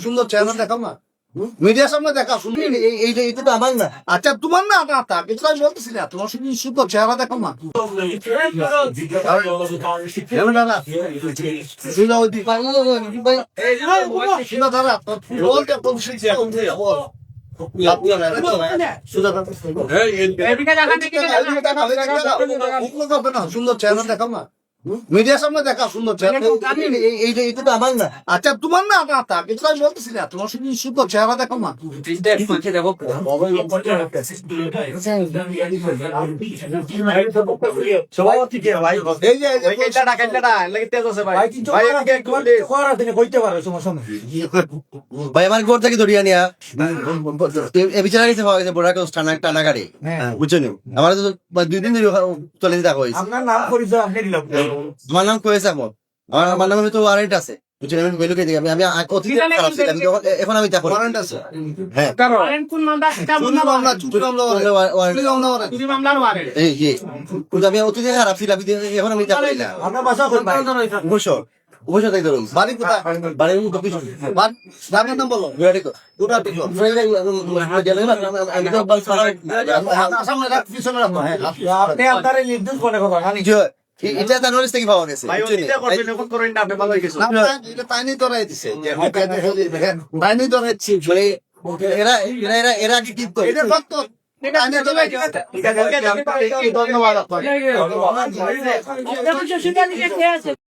সুন্দর চেহারা দেখাও না, মিডিয়ার সামনে দেখা সুন্দর। এইটা তো আমার না। আচ্ছা তোমার না না তা কিছু আমি বলতেছি না, তোমার শুধু সুন্দর চেহারা দেখাও না। সুন্দর চেহারা দেখাও না, মিডিয়ার সামনে দেখা সুন্দর চেহারা। এইটা তো আমার না। আচ্ছা তোমার না না তা কিছু আমি বলতেছি না, তোমার শুধু সুন্দর চেহারা দেখাও না। সভাপতি কে ভাই? এই যে ভাই আমার ঘর থেকে ধরিয়া নিয়া বিচারা গেছে, পাওয়া গেছে বড় টানা গাড়ি, বুঝছেন? আমার তো 2 দিন ধরে চলে যেতে হয়েছে। আপনার নাম পরিচয় আপনি দিলাম। আমার নাম কয়েছে আমার নাম হয়তো ওয়ারেন্ট আছে, বুঝছেন? আমি বেলুকে দিই, আমি অতীতে খারাপ ছিলাম, এখন আমি তা করি। ওয়ারেন্ট আছে। হ্যাঁ এই যে কিন্তু আমি অতীতে খারাপ ছিলাম, এখন আমি তা করি না। আপনার বাসা কোন ভাই? অবশ্য তাই ধরুন বাড়ি কোথায়? বাড়ির মুখ পিছন বাড়ির নাম বলো। সামনে রাখ, পিছনে রাখো। হ্যাঁ আপনি আপনার এই নির্দেশ করে কথা জানি। এটা তার নলেজ থেকে পাওয়া গেছে, তাই নিয়ে ধরাই দিছে, তাই নিয়ে ধরাইছি। এরা এরা এরা এরা কি কি করে? এটা সত্য, তাই নিয়ে ধরাই দিছে। ধন্যবাদ আপনাকে।